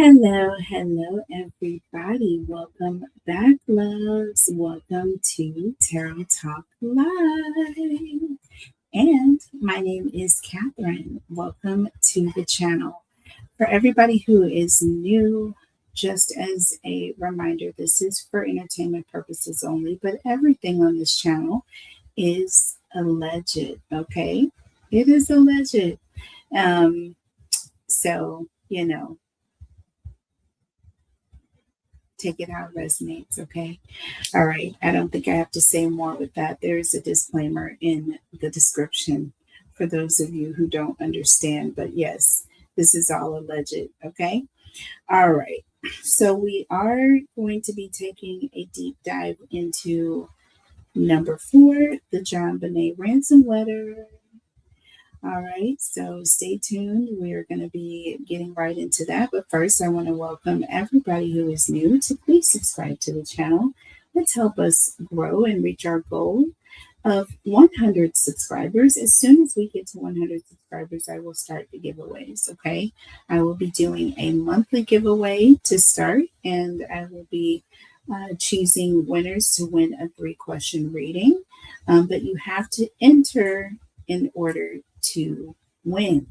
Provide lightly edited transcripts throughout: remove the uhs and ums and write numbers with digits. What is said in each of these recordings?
Hello, everybody. Welcome back, loves. Welcome to Tarot Talk Live. And my name is Catherine. Welcome to the channel. For everybody who is new, just as a reminder, this is for entertainment purposes only, but everything on this channel is alleged, okay? It is alleged. Um, so, take it how it resonates, okay? All right, I don't think I have to say more with that. There's a disclaimer in the description for those of you who don't understand, but yes, this is all alleged, okay? All right, so we are going to be taking a deep dive into number 4, the JonBenet ransom letter. All right, so stay tuned. We're going to be getting right into that. But first, I want to welcome everybody who is new to please subscribe to the channel. Let's help us grow and reach our goal of 100 subscribers. As soon as we get to 100 subscribers, I will start the giveaways, okay? I will be doing a monthly giveaway to start, and I will be choosing winners to win a 3-question reading. But you have to enter in order to win.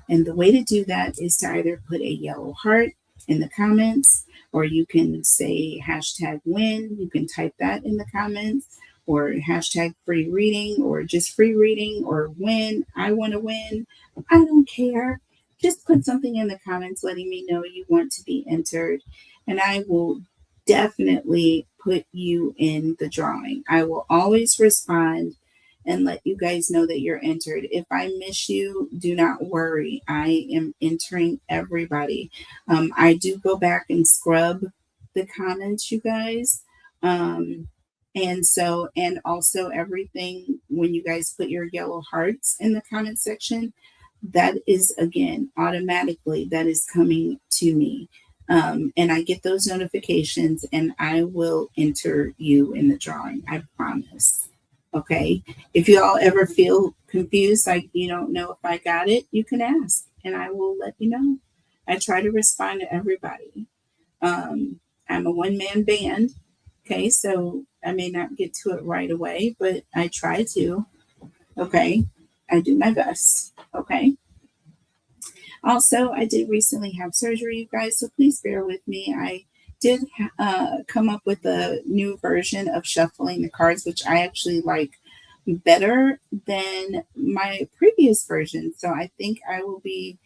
And the way to do that is to either put a yellow heart in the comments, or you can say hashtag win. You can type that in the comments, or hashtag free reading, or just free reading, or win. I want to win. I don't care. Just put something in the comments letting me know you want to be entered, and I will definitely put you in the drawing. I will always respond and let you guys know that you're entered. If I miss you, do not worry. I am entering everybody. I do go back and scrub the comments, you guys. And also everything, when you guys put your yellow hearts in the comment section, that is, again, automatically, that is coming to me. And I get those notifications, and I will enter you in the drawing. I promise. Okay. If you all ever feel confused, like you don't know if I got it, you can ask and I will let you know. I try to respond to everybody. I'm a one-man band. Okay. So I may not get to it right away, but I try to. Okay. I do my best. Okay. Also, I did recently have surgery, you guys, so please bear with me. I did come up with a new version of shuffling the cards, which I actually like better than my previous version. So I think I will be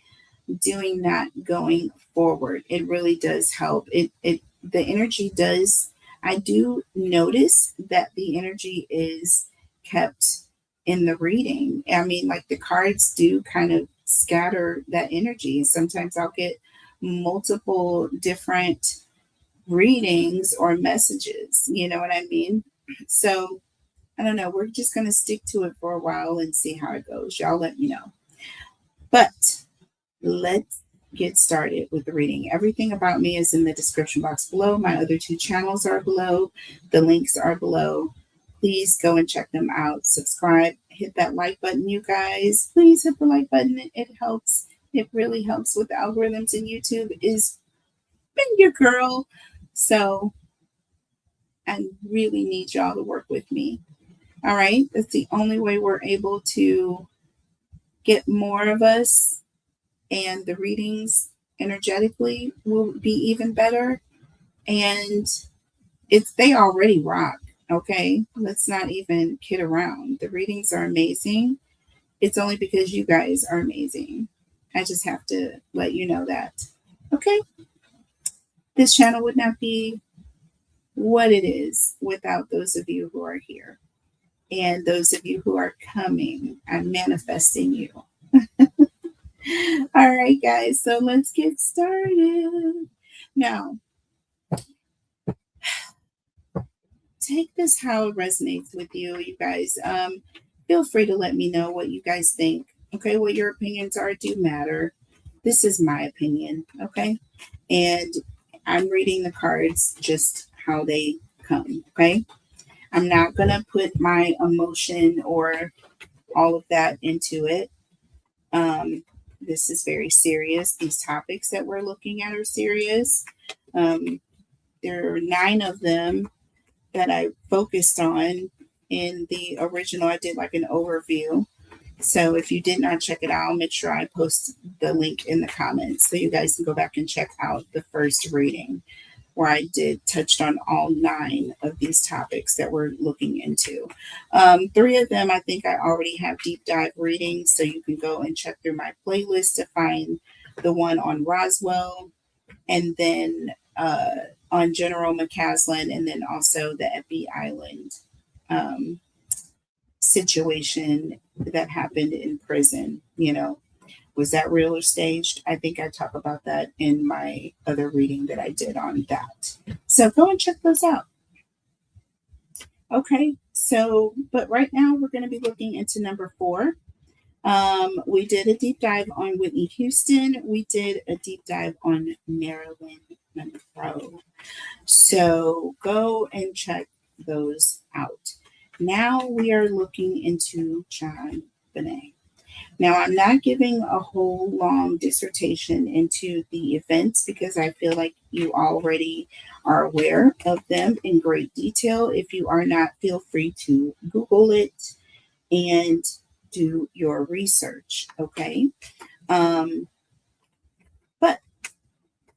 doing that going forward. It really does help. The energy does. I do notice that the energy is kept in the reading. I mean, like the cards do kind of scatter that energy. Sometimes I'll get multiple different readings or messages. You know what I mean? So I don't know. We're just going to stick to it for a while and see how it goes. Y'all let me know. But let's get started with the reading. Everything about me is in the description box below. My other 2 channels are below. The links are below. Please go and check them out. Subscribe. Hit that like button, you guys. Please hit the like button. It helps. It really helps with the algorithms, and YouTube is been your girl. So I really need y'all to work with me. All right. That's the only way we're able to get more of us, and the readings energetically will be even better. And they already rock. Okay. Let's not even kid around. The readings are amazing. It's only because you guys are amazing. I just have to let you know that. Okay. This channel would not be what it is without those of you who are here and those of you who are coming. I'm manifesting you. All right, guys. So let's get started. Now, take this how it resonates with you, you guys. Feel free to let me know what you guys think. Okay, what your opinions are do matter. This is my opinion. Okay, and I'm reading the cards just how they come. Okay, I'm not gonna put my emotion or all of that into it. This is very serious. These topics that we're looking at are serious. There are 9 of them that I focused on in the original. I did like an overview. So if you did not check it out, I'll make sure I post the link in the comments so you guys can go back and check out the first reading where I did touched on all 9 of these topics that we're looking into. 3 of them I think I already have deep dive readings, so you can go and check through my playlist to find the one on Roswell, and then on General McCaslin, and then also the Epi Island situation that happened in prison. Was that real or staged? I think I talk about that in my other reading that I did on that. So go and check those out. Okay, but right now we're going to be looking into number 4. We did a deep dive on Whitney Houston. We did a deep dive on Marilyn Monroe. So go and check those out. Now we are looking into JonBenet. Now, I'm not giving a whole long dissertation into the events because I feel like you already are aware of them in great detail. If you are not, feel free to Google it and do your research, okay? But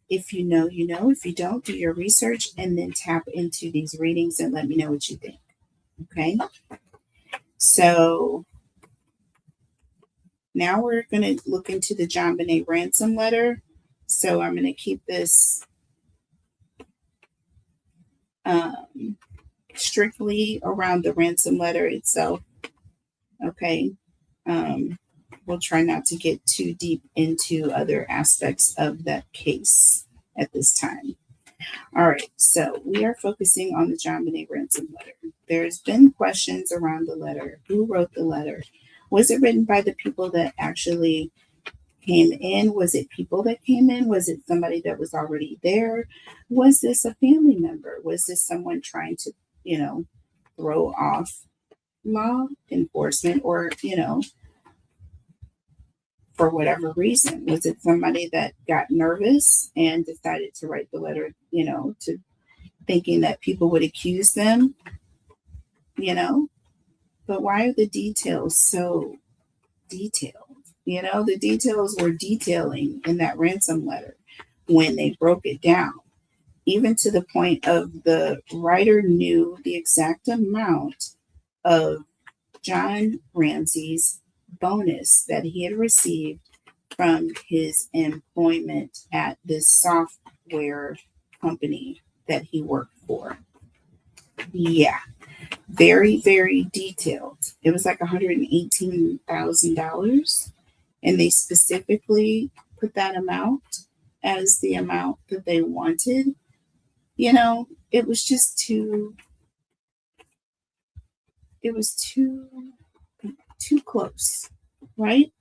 if you know, you know. If you don't, do your research and then tap into these readings and let me know what you think, okay? So now we're going to look into the JonBenet ransom letter. So I'm going to keep this strictly around the ransom letter itself. Okay. We'll try not to get too deep into other aspects of that case at this time. All right. So we are focusing on the JonBenet ransom letter. There's been questions around the letter. Who wrote the letter? Was it written by the people that actually came in? Was it people that came in? Was it somebody that was already there? Was this a family member? Was this someone trying to, throw off law enforcement or, for whatever reason? Was it somebody that got nervous and decided to write the letter, to thinking that people would accuse them, But why are the details so detailed? The details were detailing in that ransom letter when they broke it down, even to the point of the writer knew the exact amount of John Ramsey's bonus that he had received from his employment at this software company that he worked for. Yeah. Very, very detailed. It was like $118,000. And they specifically put that amount as the amount that they wanted. It was just too close, right?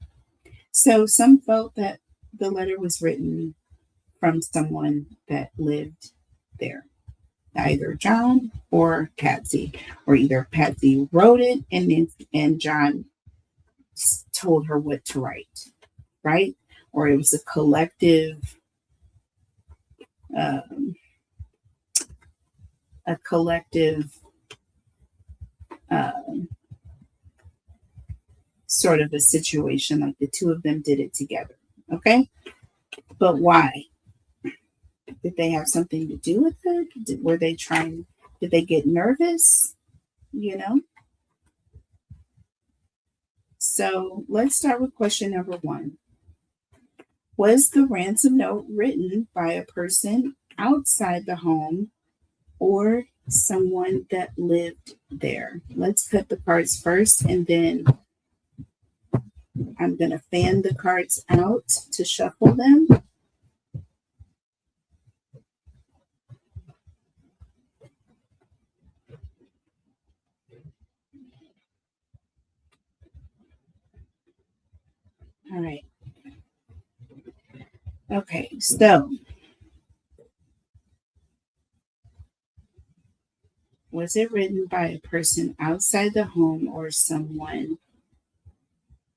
So some felt that the letter was written from someone that lived there. Either John or Patsy, or either Patsy wrote it and John told her what to write, right? Or it was a collective, sort of a situation, like the two of them did it together, okay? But why? Did they have something to do with it? Did they get nervous? So let's start with question number 1. Was the ransom note written by a person outside the home or someone that lived there? Let's cut the cards first, and then I'm going to fan the cards out to shuffle them. All right. Okay, so was it written by a person outside the home or someone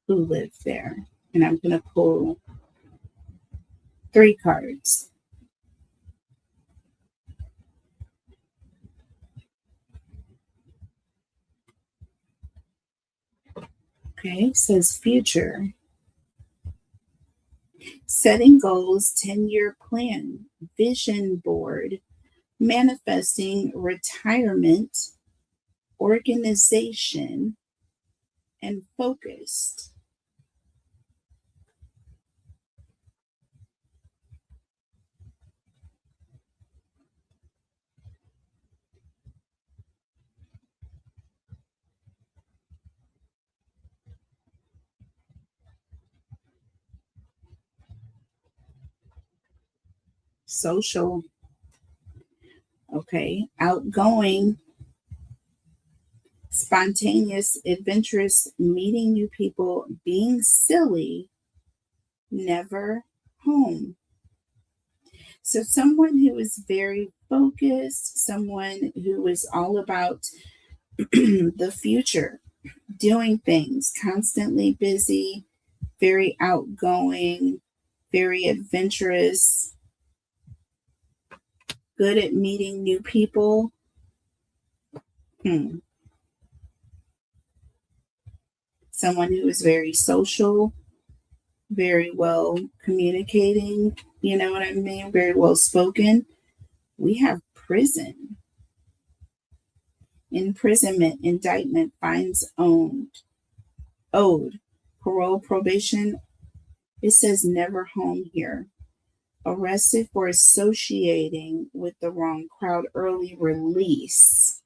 who lived there? And I'm going to pull Three cards. Okay, says future. Setting goals, 10-year plan, vision board, manifesting retirement, organization, and focused. Social. Okay, outgoing, spontaneous, adventurous, meeting new people, being silly, never home. So, someone who is very focused, someone who is all about the future, doing things, constantly busy, very outgoing, very adventurous, good at meeting new people. Hmm. Someone who is very social, very well communicating, you know what I mean? Very well spoken. We have prison, imprisonment, indictment, fines owed, parole, probation. It says never home here. Arrested for associating with the wrong crowd, early release.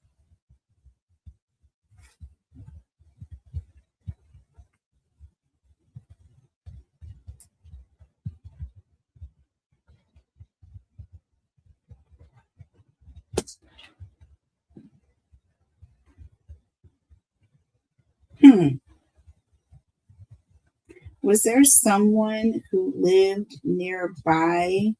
Hmm. Was there someone who lived nearby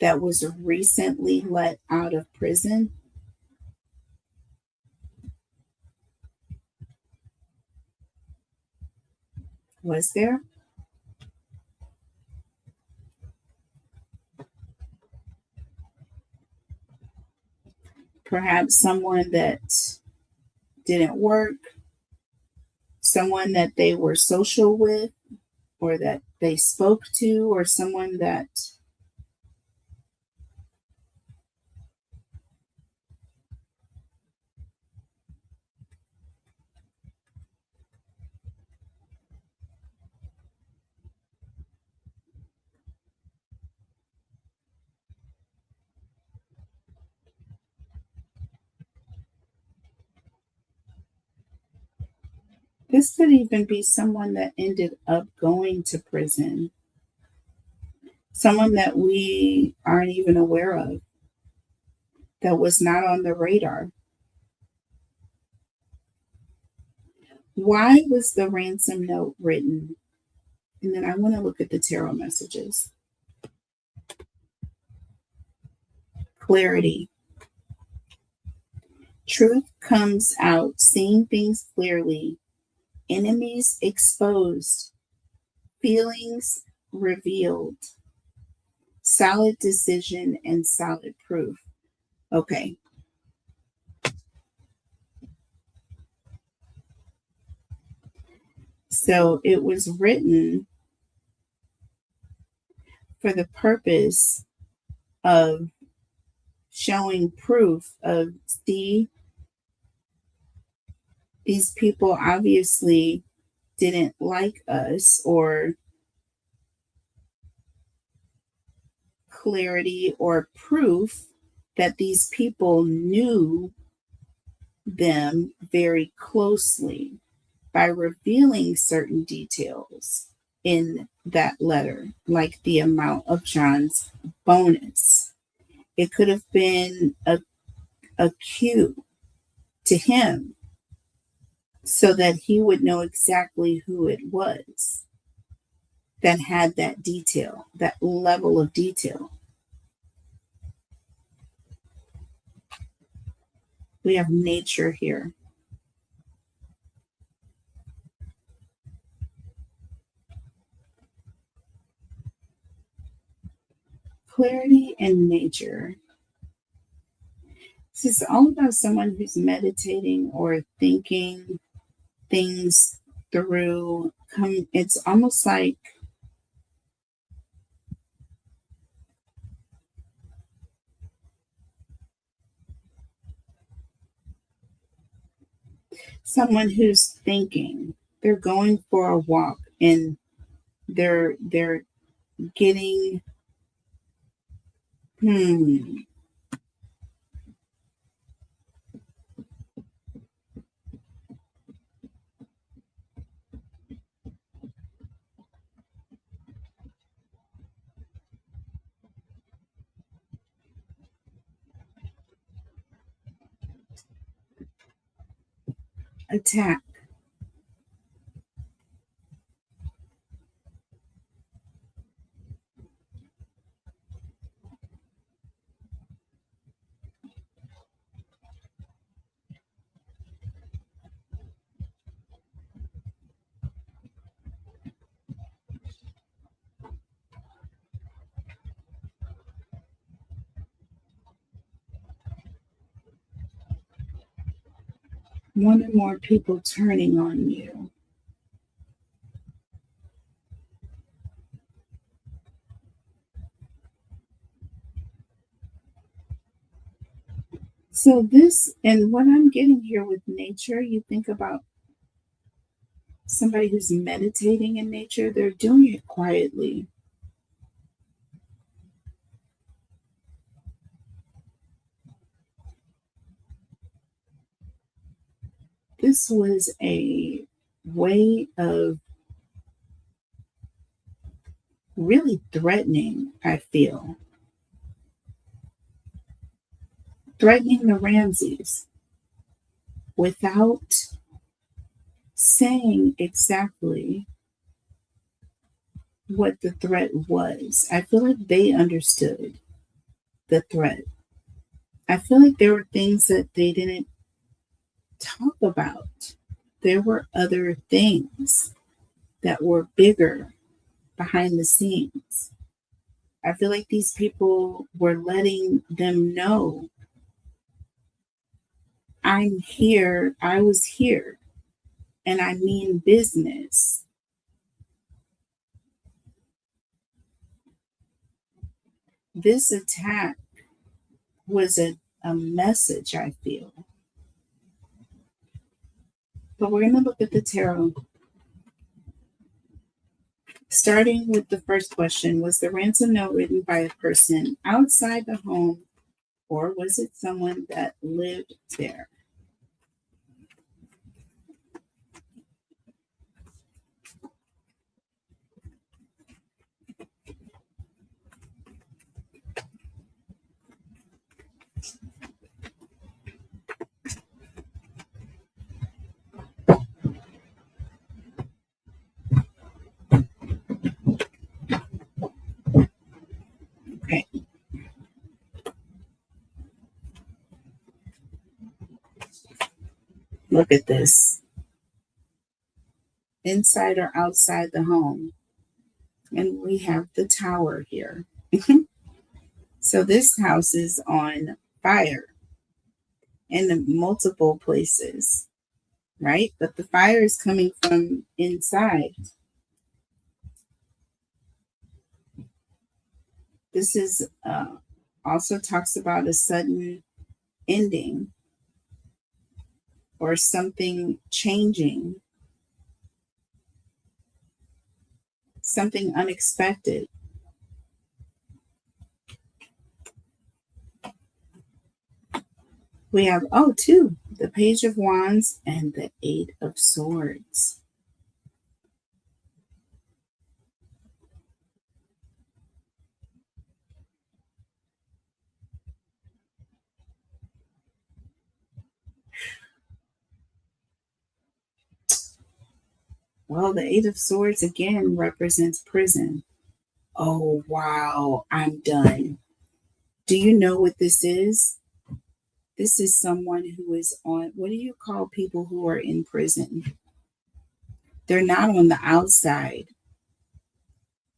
that was recently let out of prison? Was there? Perhaps someone that didn't work, someone that they were social with, or that they spoke to, or someone that this could even be someone that ended up going to prison, someone that we aren't even aware of, that was not on the radar. Why was the ransom note written? And then I want to look at the tarot messages. Clarity. Truth comes out, seeing things clearly, enemies exposed, feelings revealed, solid decision, and solid proof. Okay. So it was written for the purpose of showing proof of, see, these people obviously didn't like us, or clarity or proof that these people knew them very closely by revealing certain details in that letter, like the amount of John's bonus. It could have been a cue to him so that he would know exactly who it was that had that detail, that level of detail. We have nature here. clarity in nature. This is all about someone who's meditating or thinking things through. It's almost like someone who's thinking. They're going for a walk and they're getting attack. One or more people turning on you. So this, and what I'm getting here with nature, you think about somebody who's meditating in nature, they're doing it quietly. This was a way of really threatening, I feel. Threatening the Ramses without saying exactly what the threat was. I feel like they understood the threat. I feel like there were things that they didn't talk about. There were other things that were bigger behind the scenes. I feel like these people were letting them know, I'm here, I was here, and I mean business. This attack was a message, I feel. But we're going to look at the tarot. Starting with the first question, was the ransom note written by a person outside the home, or was it someone that lived there? Okay. Look at this. Inside or outside the home. And we have the tower here. So this house is on fire in multiple places, right? But the fire is coming from inside. This is also talks about a sudden ending or something changing, something unexpected. We have, two, the Page of Wands and the Eight of Swords. Well, the Eight of Swords again represents prison. Oh, wow, I'm done. Do you know what this is? This is someone who is on, what do you call people who are in prison? They're not on the outside,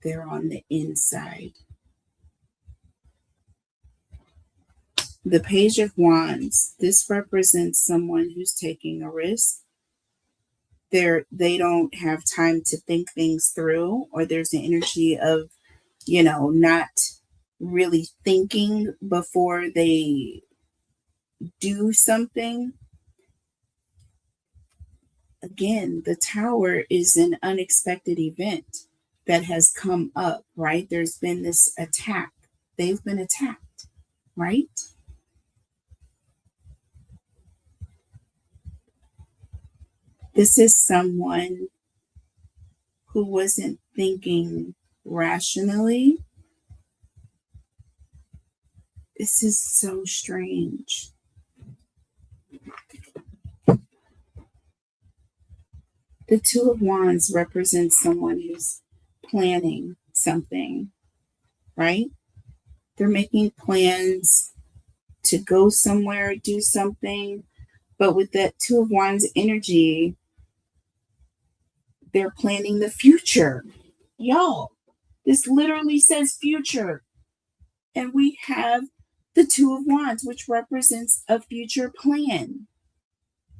they're on the inside. The Page of Wands, this represents someone who's taking a risk. They don't have time to think things through, or there's an energy of, not really thinking before they do something. Again, the Tower is an unexpected event that has come up, right? There's been this attack. They've been attacked, right? This is someone who wasn't thinking rationally. This is so strange. The Two of Wands represents someone who's planning something, right? They're making plans to go somewhere, do something. But with that Two of Wands energy, they're planning the future. Y'all, this literally says future. And we have the Two of Wands, which represents a future plan.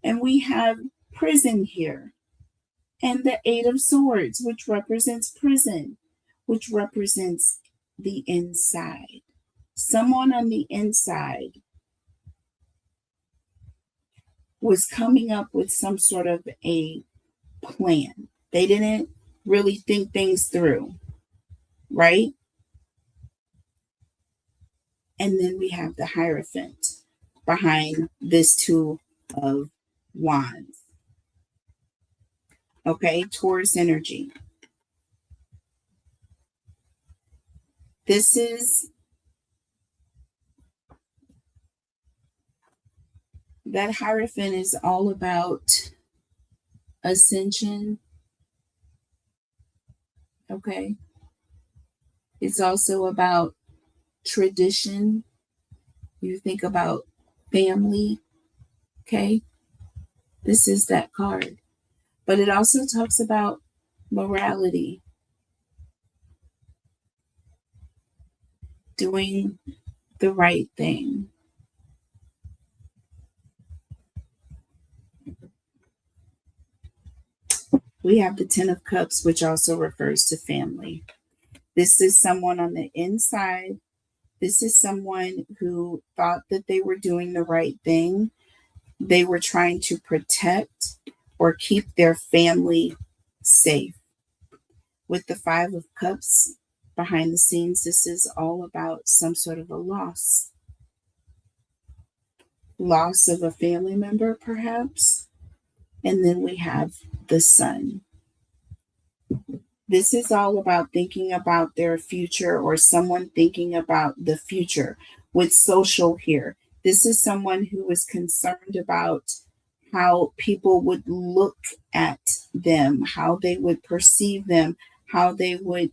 And we have prison here. And the Eight of Swords, which represents prison, which represents the inside. Someone on the inside was coming up with some sort of a plan. They didn't really think things through, right? And then we have the Hierophant behind this Two of Wands. Okay, Taurus energy. This is that Hierophant is all about ascension. Okay. It's also about tradition. You think about family. Okay. This is that card. But it also talks about morality, doing the right thing. We have the Ten of Cups, which also refers to family. This is someone on the inside. This is someone who thought that they were doing the right thing. They were trying to protect or keep their family safe. With the Five of Cups behind the scenes, this is all about some sort of a loss. Loss of a family member, perhaps. And then we have the Sun. This is all about thinking about their future, or someone thinking about the future. With social here, this is someone who was concerned about how people would look at them, how they would perceive them, how they would,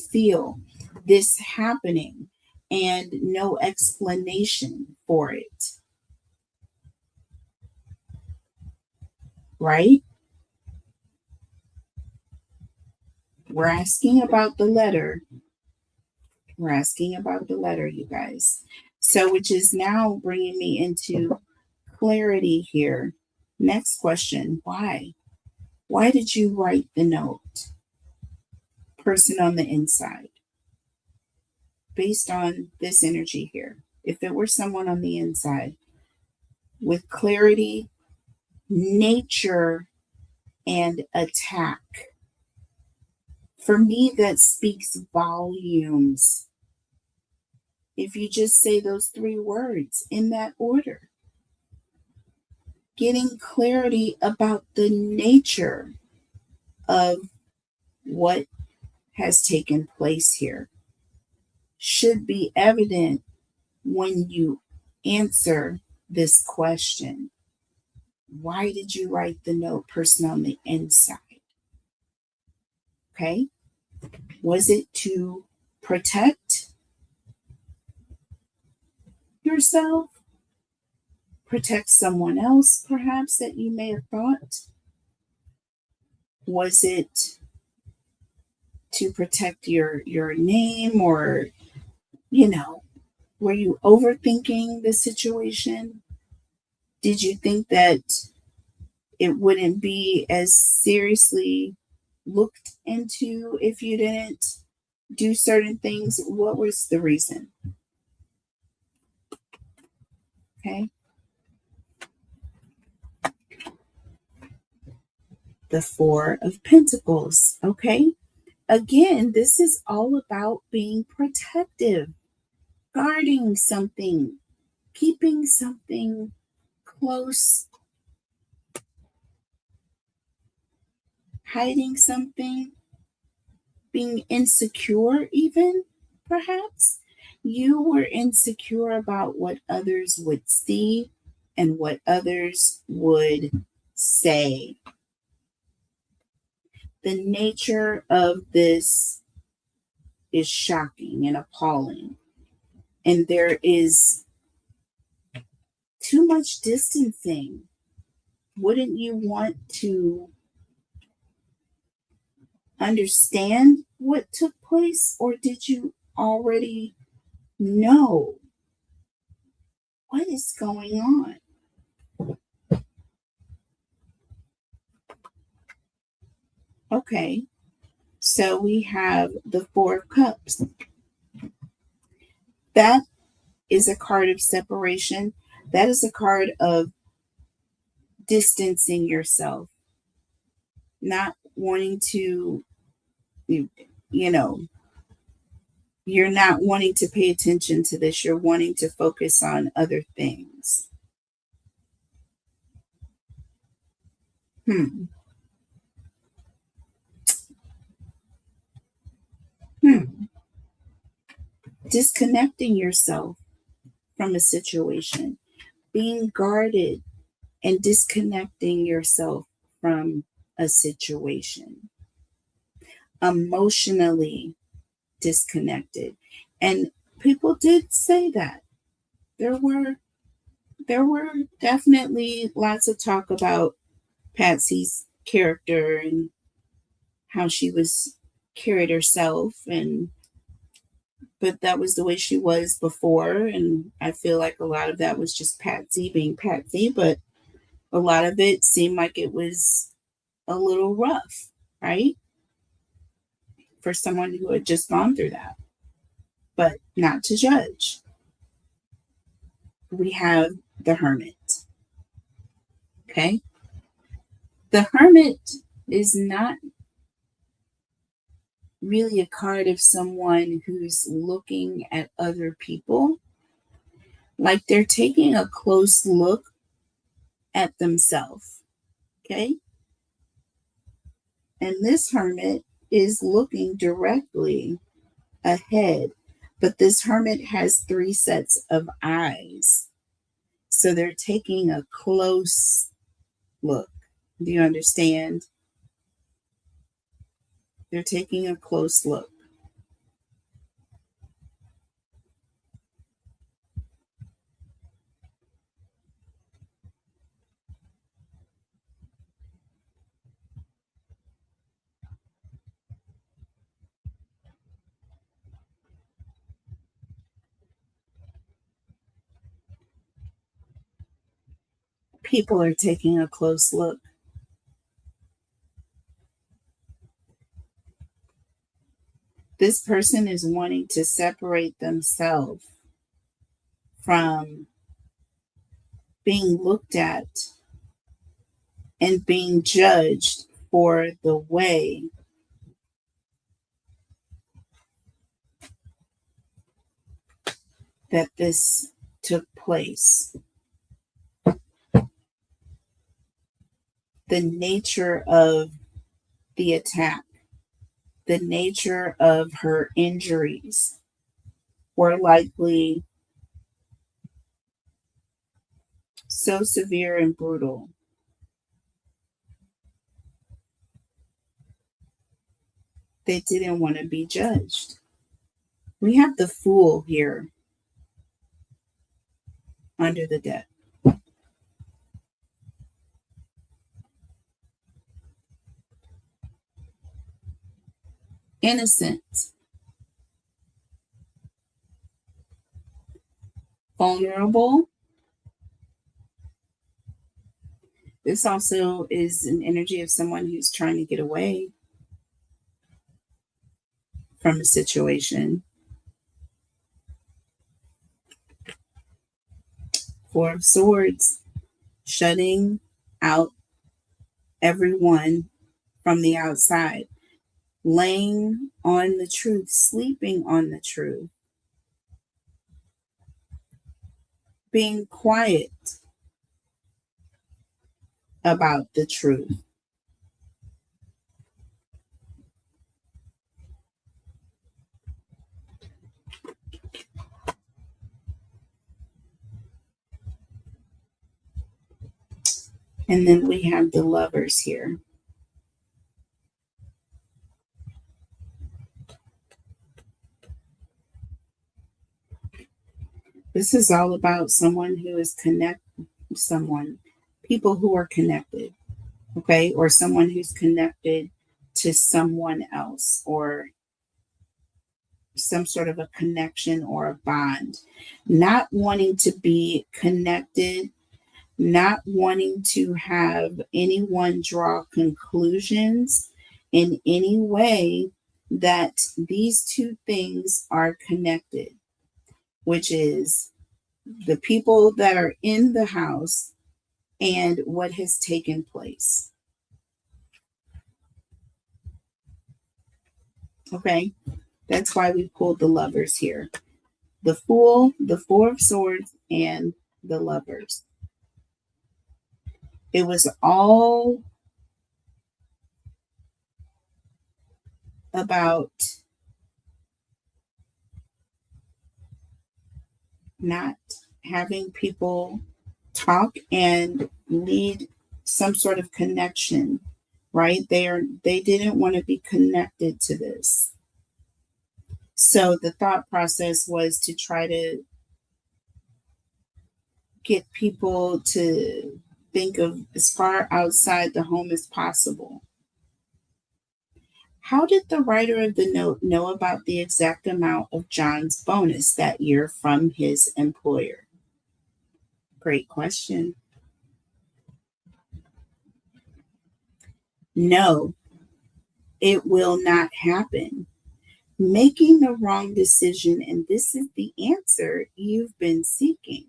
feel this happening, and no explanation for it. Right? We're asking about the letter. We're asking about the letter, you guys. So, which is now bringing me into clarity here. Next question. Why? Why did you write the note? Person on the inside. Based on this energy here. If it were someone on the inside, with clarity, nature, and attack. For me, that speaks volumes. If you just say those three words in that order. Getting clarity about the nature of what has taken place here should be evident when you answer this question. Why did you write the note, person on the inside? Okay. Was it to protect yourself? Protect someone else, perhaps, that you may have thought? Was it to protect your name, or, Were you overthinking the situation? Did you think that it wouldn't be as seriously looked into if you didn't do certain things? What was the reason? Okay. The Four of Pentacles. Okay. Again, this is all about being protective, guarding something, keeping something close, hiding something, being insecure, even perhaps. You were insecure about what others would see and what others would say. The nature of this is shocking and appalling. And there is too much distancing. Wouldn't you want to understand what took place, or did you already know what is going on? Okay, so we have the Four of Cups. That is a card of separation. That is a card of distancing yourself, not wanting to, you know, you're not wanting to pay attention to this. You're wanting to focus on other things. Hmm. Hmm. Disconnecting yourself from a situation, being guarded and disconnecting yourself from a situation, emotionally disconnected. And people did say that. There were there were definitely lots of talk about Patsy's character and how she was carried herself, and but that was the way she was before, and I feel like a lot of that was just Patsy being Patsy, but a lot of it seemed like it was a little rough, right? For someone who had just gone through that. But not to judge. We have the Hermit. Okay? The Hermit is not really a card of someone who's looking at other people. Like they're taking a close look at themselves. Okay? And this Hermit is looking directly ahead. But this Hermit has three sets of eyes. So they're taking a close look. Do you understand? They're taking a close look. People are taking a close look. This person is wanting to separate themselves from being looked at and being judged for the way that this took place. The nature of the attack, the nature of her injuries were likely so severe and brutal. They didn't want to be judged. We have the Fool here under the deck. Innocent. vulnerable. This also is an energy of someone who's trying to get away from a situation. Four of Swords, shutting out everyone from the outside, laying on the truth, sleeping on the truth, being quiet about the truth. And then we have the Lovers here. This is all about someone who is people who are connected, okay? Or someone who's connected to someone else, or some sort of a connection or a bond. Not wanting to be connected, not wanting to have anyone draw conclusions in any way that these two things are connected, which is the people that are in the house and what has taken place. Okay, that's why we pulled the Lovers here. The Fool, the Four of Swords, and the Lovers. It was all about not having people talk and lead some sort of connection, right? They didn't want to be connected to this. So the thought process was to try to get people to think of as far outside the home as possible. How did the writer of the note know about the exact amount of John's bonus that year from his employer? Great question. No, it will not happen. Making the wrong decision, and this is the answer you've been seeking.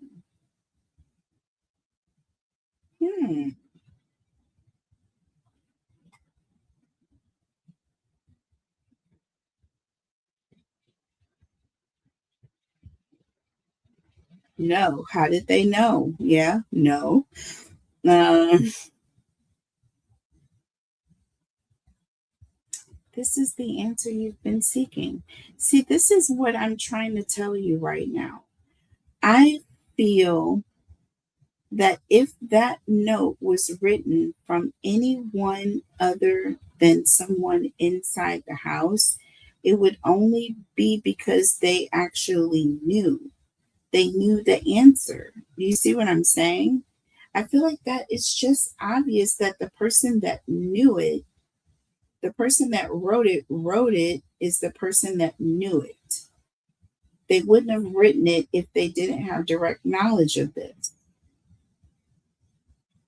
No. How did they know? Yeah, no. This is the answer you've been seeking. See, this is what I'm trying to tell you right now. I feel that if that note was written from anyone other than someone inside the house, it would only be because they actually knew. They knew the answer. You see what I'm saying? I feel like that it's just obvious that the person that knew it, the person that wrote it is the person that knew it. They wouldn't have written it if they didn't have direct knowledge of this.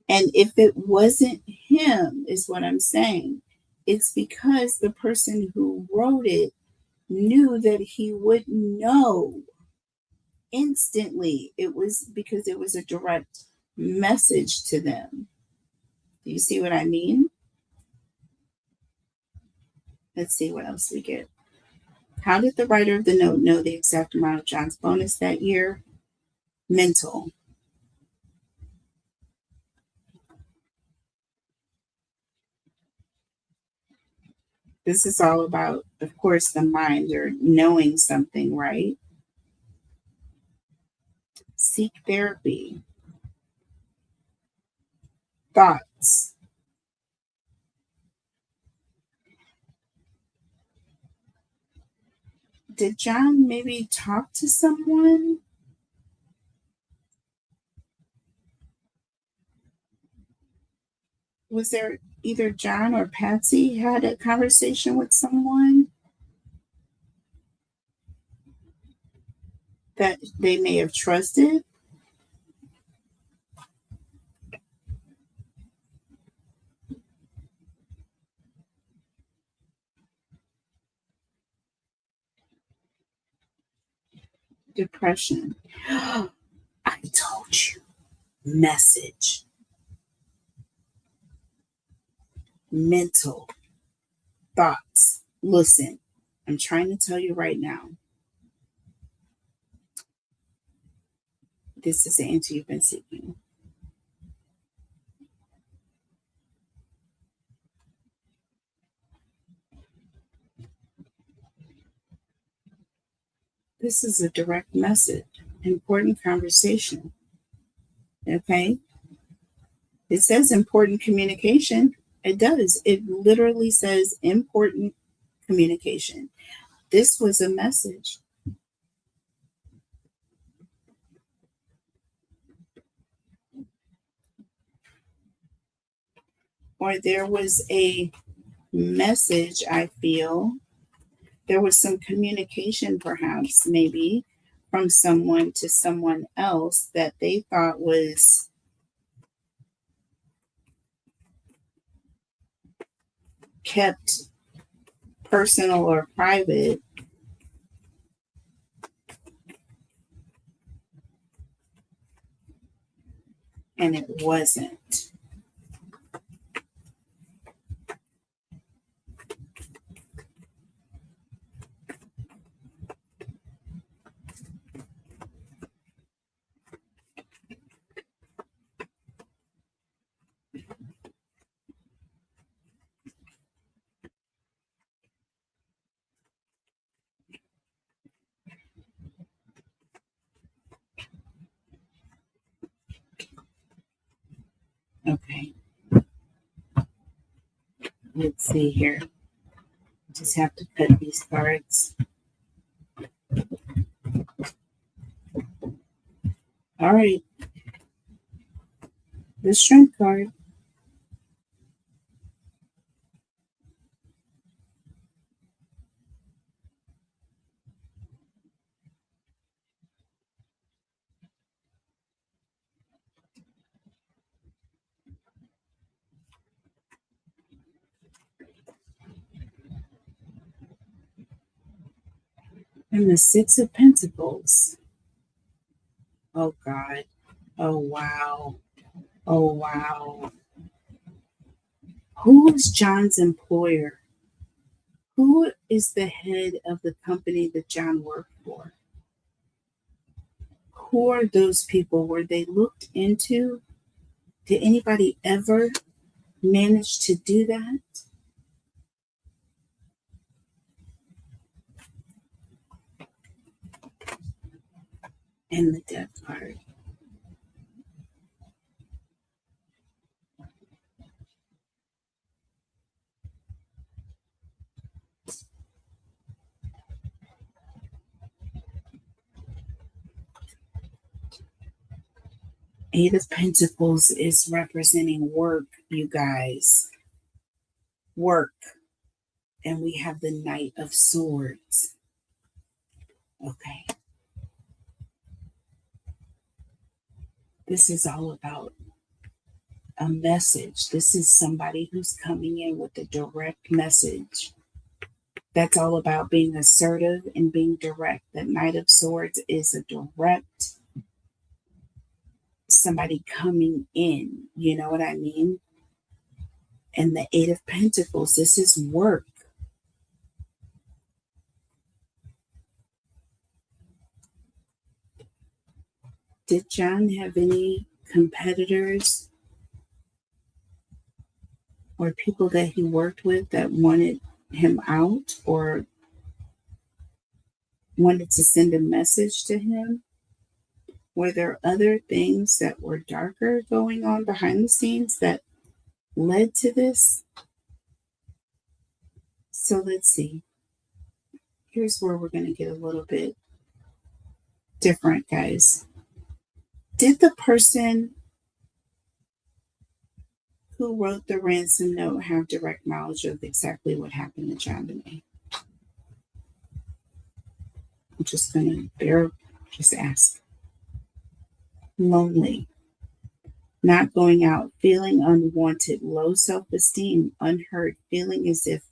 And if it wasn't him, is what I'm saying, it's because the person who wrote it knew that he would know instantly. It was because it was a direct message to them. Do you see what I mean? Let's see what else we get. How did the writer of the note know the exact amount of John's bonus that year? Mental. This is all about, of course, the mind or knowing something, right? Seek therapy. Thoughts. Did John maybe talk to someone? Was there either John or Patsy had a conversation with someone? that they may have trusted. Depression. I told you. Message. Mental thoughts. Listen, I'm trying to tell you right now. This is the answer you've been seeking. This is a direct message, important conversation. Okay? It says important communication. It does. It literally says important communication. This was a message. Or there was a message, I feel. There was some communication, perhaps, maybe, from someone to someone else that they thought was kept personal or private. And it wasn't. Okay. Let's see here. Just have to cut these cards. All right. The strength card. And the Six of Pentacles. Oh, God. Oh, wow. Oh, wow. Who is John's employer? Who is the head of the company that John worked for? Who are those people? Were they looked into? Did anybody ever manage to do that? And the Death card. Eight of Pentacles is representing work, you guys. Work. And we have the Knight of Swords. Okay. This is all about a message. This is somebody who's coming in with a direct message. That's all about being assertive and being direct. The Knight of Swords is a direct somebody coming in. You know what I mean? And the Eight of Pentacles, this is work. Did John have any competitors or people that he worked with that wanted him out or wanted to send a message to him? Were there other things that were darker going on behind the scenes that led to this? So let's see. Here's where we're going to get a little bit different, guys. Did the person who wrote the ransom note have direct knowledge of exactly what happened to jonbenet? I'm just going to Just ask. Lonely. Not going out, feeling unwanted, low self esteem, unheard, feeling as if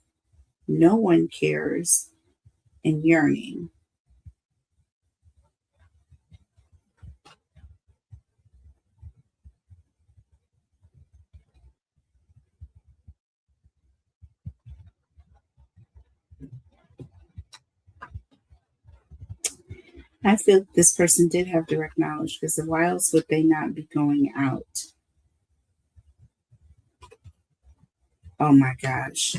no one cares, and yearning. I feel this person did have direct knowledge because why else would they not be going out? Oh my gosh.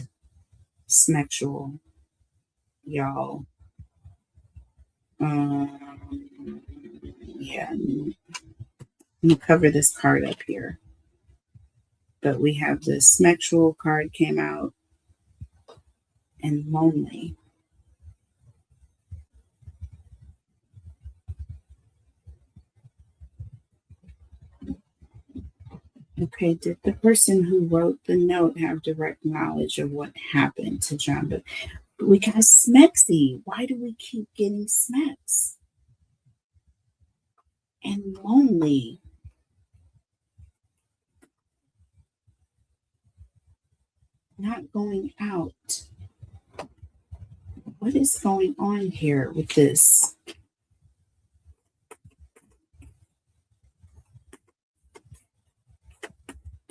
Sexual, y'all. Yeah, I'm gonna cover this card up here. But we have the sexual card came out and lonely. Okay, did the person who wrote the note have direct knowledge of what happened to John? But we got Smexy. Why do we keep getting Smex? And lonely. Not going out. What is going on here with this?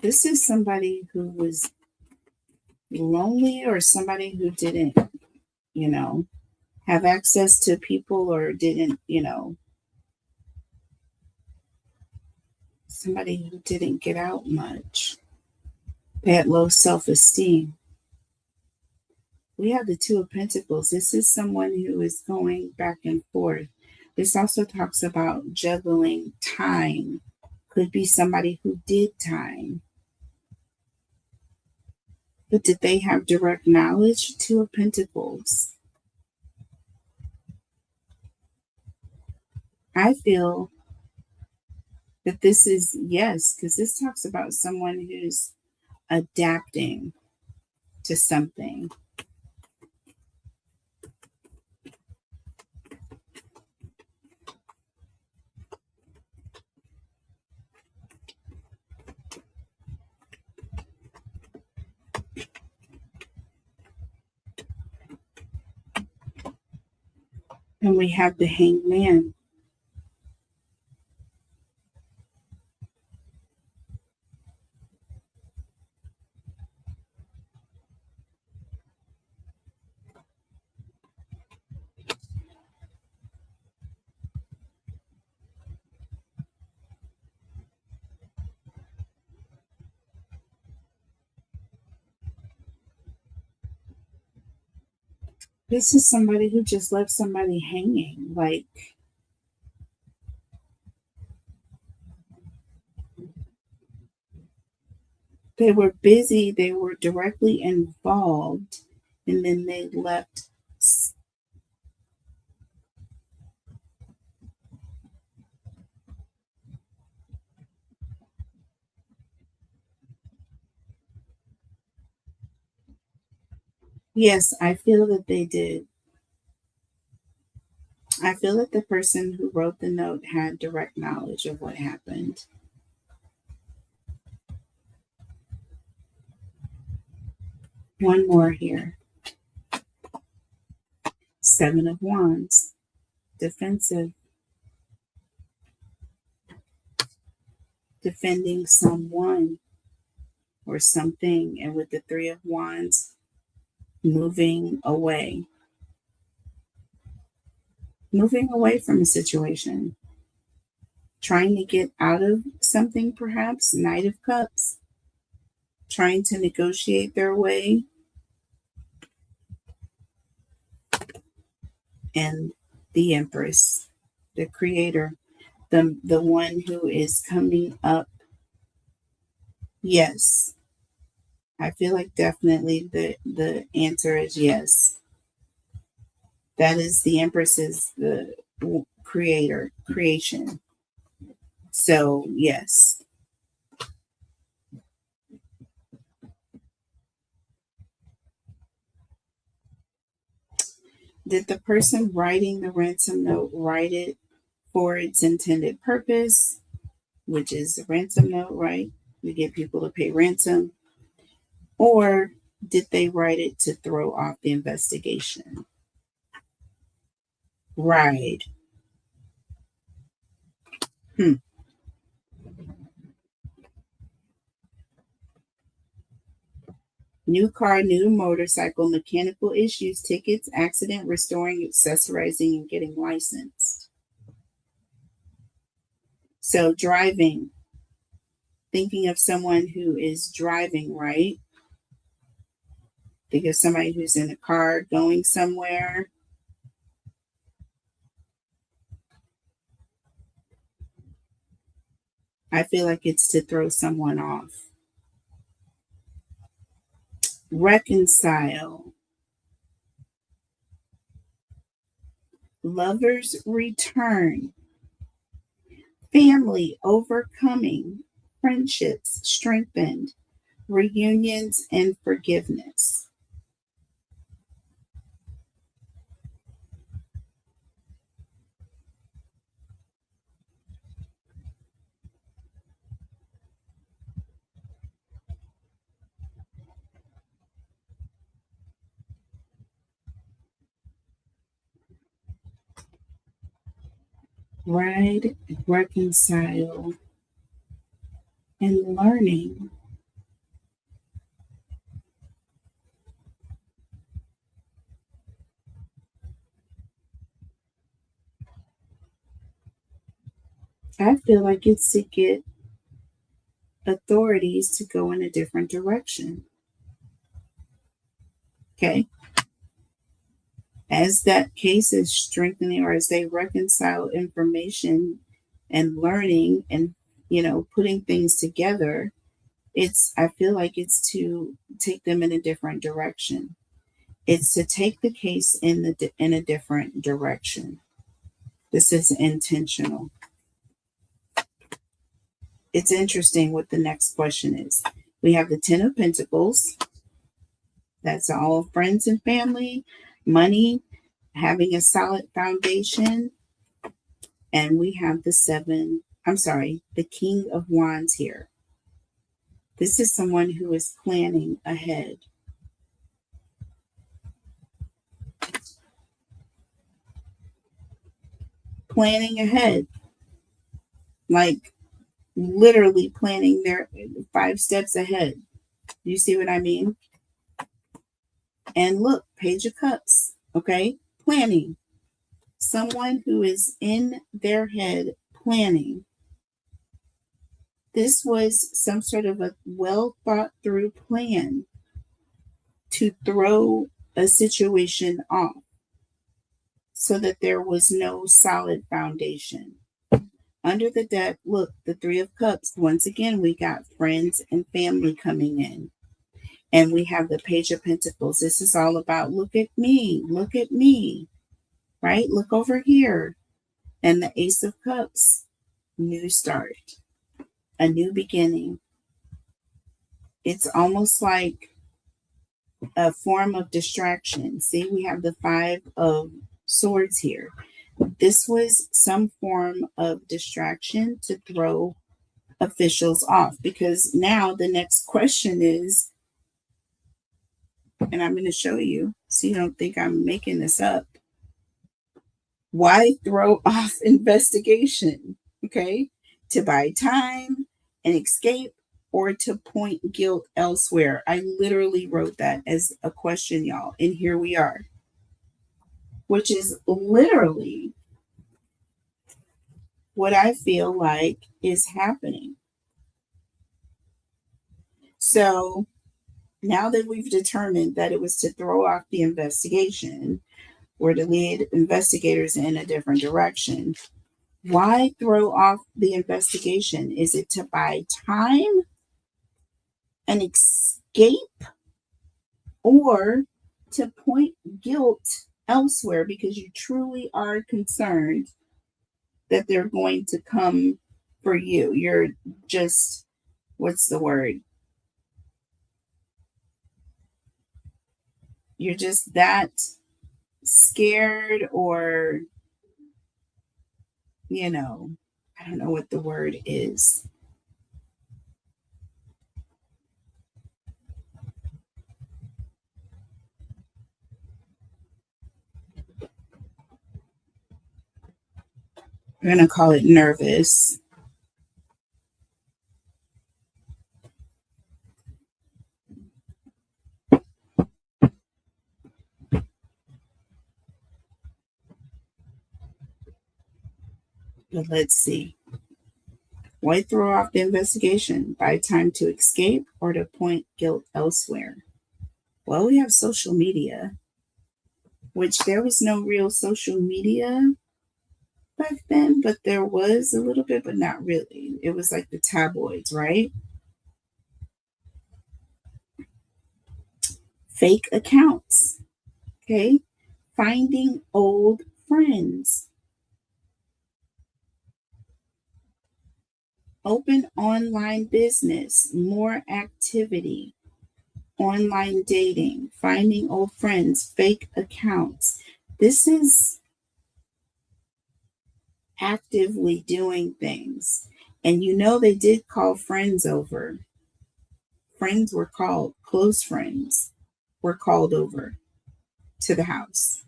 This is somebody who was lonely or somebody who didn't, you know, have access to people or didn't, somebody who didn't get out much. They had low self esteem. We have the Two of Pentacles. This is someone who is going back and forth. This also talks about juggling time. Could be somebody who did time. But did they have direct knowledge? Two of Pentacles. I feel that this is yes, because this talks about someone who's adapting to something. And we have the Hanged Man. This is somebody who just left somebody hanging. Like, they were busy, they were directly involved, and then they left. Yes, I feel that they did. I feel that the person who wrote the note had direct knowledge of what happened. One more here. Seven of Wands. Defensive. Defending someone or something. And with the Three of Wands, moving away. Moving away from a situation. Trying to get out of something, perhaps. Knight of Cups. Trying to negotiate their way. And the Empress, the creator, the one who is coming up. Yes. I feel like definitely the answer is yes. That is the Empress is the creator, creation. So, yes. Did the person writing the ransom note write it for its intended purpose, which is a ransom note, right? We get people to pay ransom. Or did they write it to throw off the investigation? Right. Hmm. New car, new motorcycle, mechanical issues, tickets, accident, restoring, accessorizing, and getting licensed. So driving, thinking of someone who is driving, right? Think of somebody who's in a car going somewhere. I feel like it's to throw someone off. Reconcile. Lovers return. Family overcoming. Friendships strengthened. Reunions and forgiveness. Right, reconcile, and learning. I feel like it's to get authorities to go in a different direction. Okay. As that case is strengthening or as they reconcile information and learning and, putting things together, I feel like it's to take them in a different direction. It's to take the case in a different direction. This is intentional. It's interesting what the next question is. We have the 10 of Pentacles. That's all friends and family, money, having a solid foundation. And we have the King of Wands here. This is someone who is planning ahead. Planning ahead. Like literally planning their 5 steps ahead. You see what I mean? And look, Page of Cups. Okay? Planning. Someone who is in their head planning. This was some sort of a well thought through plan to throw a situation off so that there was no solid foundation. Under the deck, look, the Three of Cups. Once again, we got friends and family coming in. And we have the Page of Pentacles. This is all about look at me, right? Look over here. And the Ace of Cups, new start, a new beginning. It's almost like a form of distraction. See, we have the 5 of Swords here. This was some form of distraction to throw officials off, because now the next question is, and I'm going to show you so you don't think I'm making this up. Why throw off investigation? Okay. To buy time and escape, or to point guilt elsewhere. I literally wrote that as a question, y'all. And here we are, which is literally what I feel like is happening. So now that we've determined that it was to throw off the investigation or to lead investigators in a different direction, why throw off the investigation? Is it to buy time and escape, or to point guilt elsewhere because you truly are concerned that they're going to come for you? You're just, what's the word? You're just that scared or you know, I don't know what the word is. I'm going to call it nervous. But let's see. Why throw off the investigation? Buy time to escape or to point guilt elsewhere? Well, we have social media, which there was no real social media back then, but there was a little bit, but not really. It was like the tabloids, right? Fake accounts, okay? Finding old friends, open online business, more activity, online dating, finding old friends, fake accounts. This is actively doing things. And you know, they did call friends over. Friends were called, close friends were called over to the house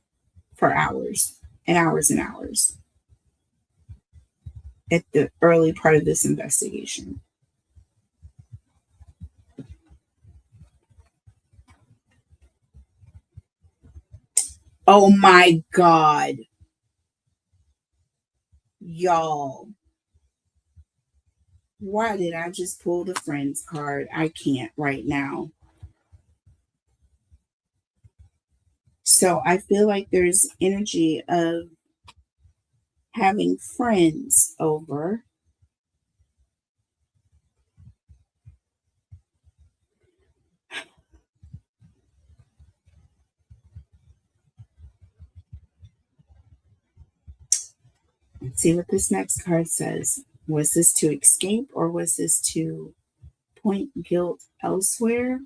for hours and hours and hours at the early part of this investigation. Oh my God, y'all. Why did I just pull the friends card? I can't right now. So I feel like there's energy of having friends over. Let's see what this next card says. Was this to escape or was this to point guilt elsewhere?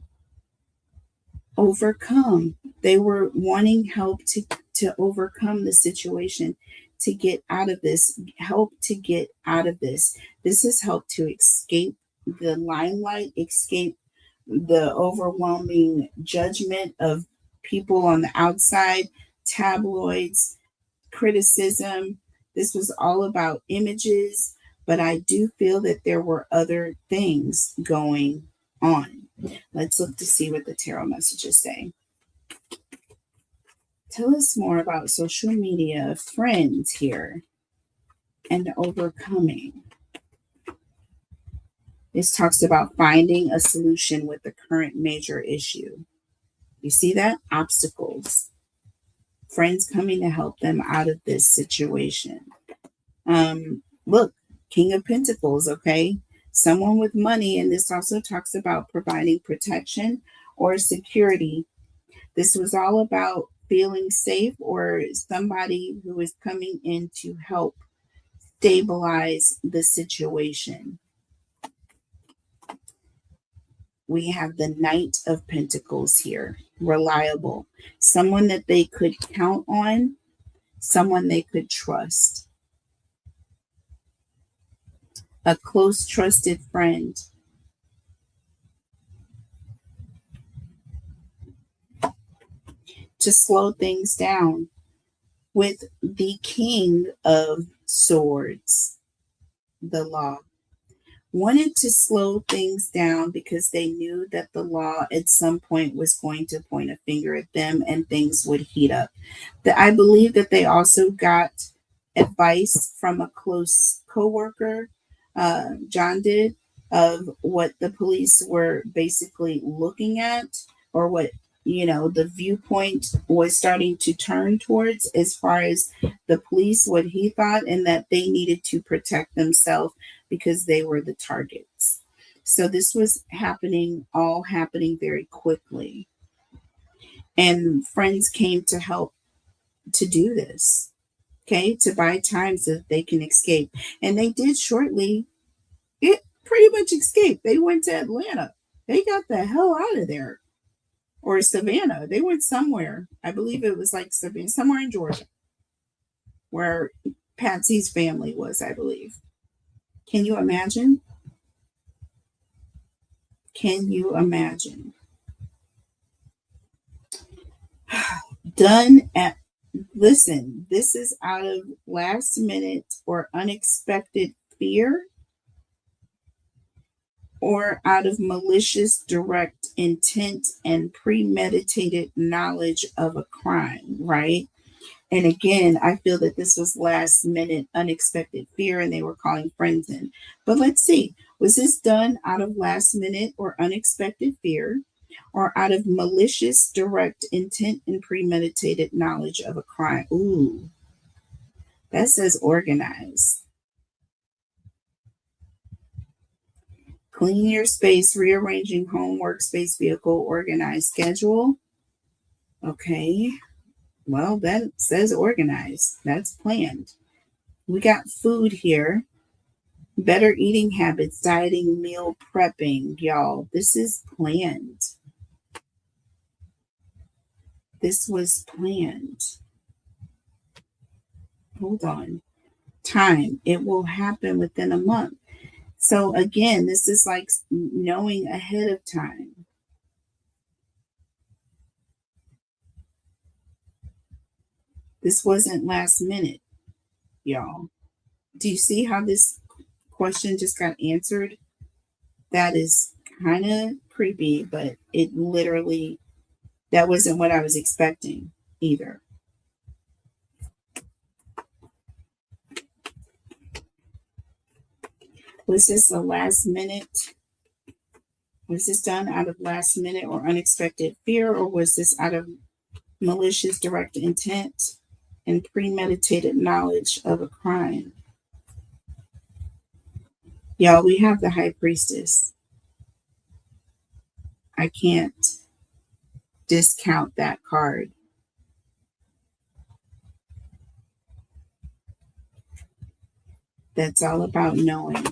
Overcome. They were wanting help to overcome the situation, to get out of this, help to get out of this. This is help to escape the limelight, escape the overwhelming judgment of people on the outside, tabloids, criticism. This was all about images, but I do feel that there were other things going on. Let's look to see what the tarot messages say. Tell us more about social media, friends here, and overcoming. This talks about finding a solution with the current major issue. You see that? Obstacles. Friends coming to help them out of this situation. Look, King of Pentacles, okay? Someone with money, and this also talks about providing protection or security. This was all about feeling safe or somebody who is coming in to help stabilize the situation. We have the Knight of Pentacles here, reliable, someone that they could count on, someone they could trust, a close, trusted friend. To slow things down with the King of Swords, the law. Wanted to slow things down because they knew that the law at some point was going to point a finger at them and things would heat up. I believe that they also got advice from a close coworker, John did, of what the police were basically looking at or what the viewpoint was starting to turn towards as far as the police, what he thought, and that they needed to protect themselves because they were the targets. So this was all happening very quickly. And friends came to help to do this, okay, to buy time so that they can escape. And they did shortly, it pretty much escaped. They went to Atlanta. They got the hell out of there. Or Savannah. They went somewhere. I believe it was like Savannah, somewhere in Georgia, where Patsy's family was, I believe. Can you imagine? Can you imagine? Done at, listen, this is out of last minute or unexpected fear or out of malicious direct intent and premeditated knowledge of a crime, right? And again, I feel that this was last minute unexpected fear and they were calling friends in. But let's see, was this done out of last minute or unexpected fear or out of malicious direct intent and premeditated knowledge of a crime? Ooh, that says organized. Clean your space, rearranging home, workspace, vehicle, organized schedule. Okay. Well, that says organized. That's planned. We got food here. Better eating habits, dieting, meal prepping. Y'all, this is planned. This was planned. Hold on. Time. It will happen within a month. So again, this is like knowing ahead of time. This wasn't last minute, y'all. Do you see how this question just got answered? That is kind of creepy, but it literally, that wasn't what I was expecting either. Was this a last minute? Was this done out of last minute or unexpected fear, or was this out of malicious direct intent and premeditated knowledge of a crime? Y'all, we have the high priestess. I can't discount that card. That's all about knowing.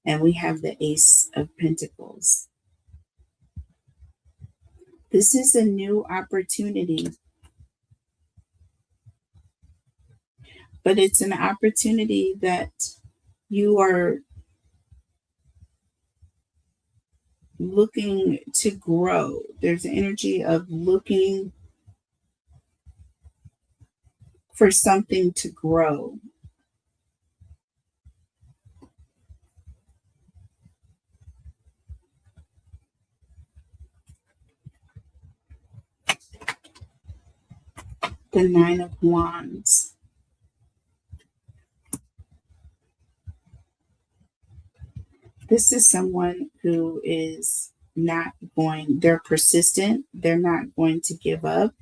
And we have the Ace of Pentacles. This is a new opportunity, but it's an opportunity that you are looking to grow. There's an energy of looking for something to grow. The Nine of Wands. This is someone who is not going, they're persistent, they're not going to give up.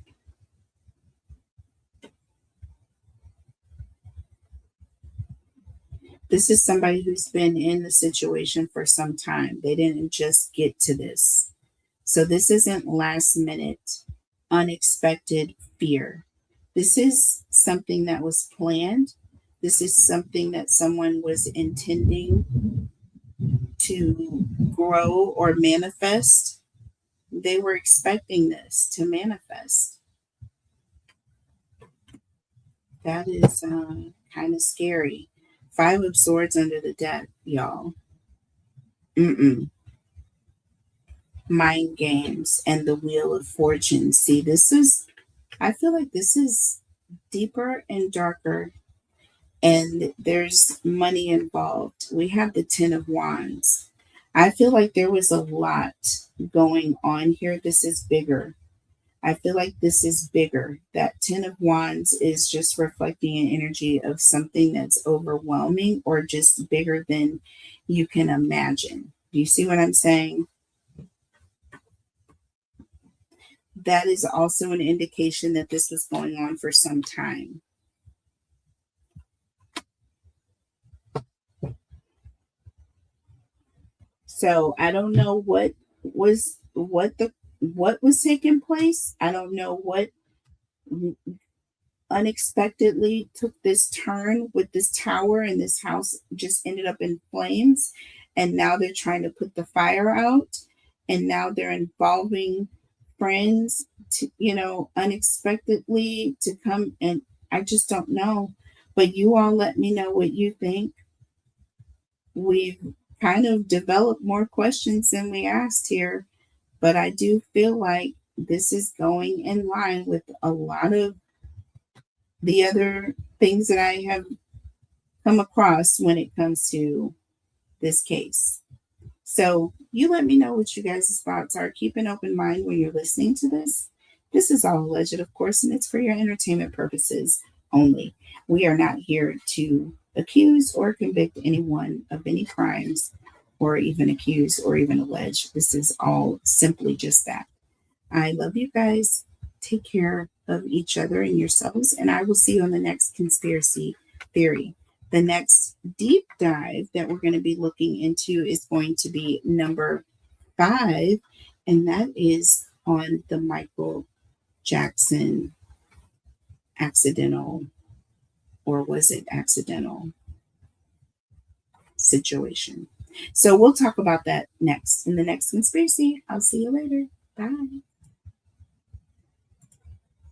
This is somebody who's been in the situation for some time. They didn't just get to this. So this isn't last minute, unexpected fear. This is something that was planned. This is something that someone was intending to grow or manifest. They were expecting this to manifest. That is kind of scary. Five of Swords under the deck, y'all. Mind games and the Wheel of Fortune. See, this is, I feel like this is deeper and darker, and there's money involved. We have the Ten of Wands. I feel like there was a lot going on here. This is bigger. I feel like this is bigger. That Ten of Wands is just reflecting an energy of something that's overwhelming or just bigger than you can imagine. Do you see what I'm saying? That is also an indication that this was going on for some time. So I don't know what was taking place. I don't know what unexpectedly took this turn with this tower, and this house just ended up in flames, and now they're trying to put the fire out, and now they're involving friends to, unexpectedly to come, and I just don't know. But you all let me know what you think. We've kind of developed more questions than we asked here, but I do feel like this is going in line with a lot of the other things that I have come across when it comes to this case. So you let me know what you guys' thoughts are. Keep an open mind when you're listening to this. This is all alleged, of course, and it's for your entertainment purposes only. We are not here to accuse or convict anyone of any crimes, or even accuse or even allege. This is all simply just that. I love you guys. Take care of each other and yourselves, and I will see you on the next conspiracy theory. The next deep dive that we're going to be looking into is going to be number 5, and that is on the Michael Jackson accidental, or was it accidental, situation. So we'll talk about that next in the next conspiracy. I'll see you later. Bye.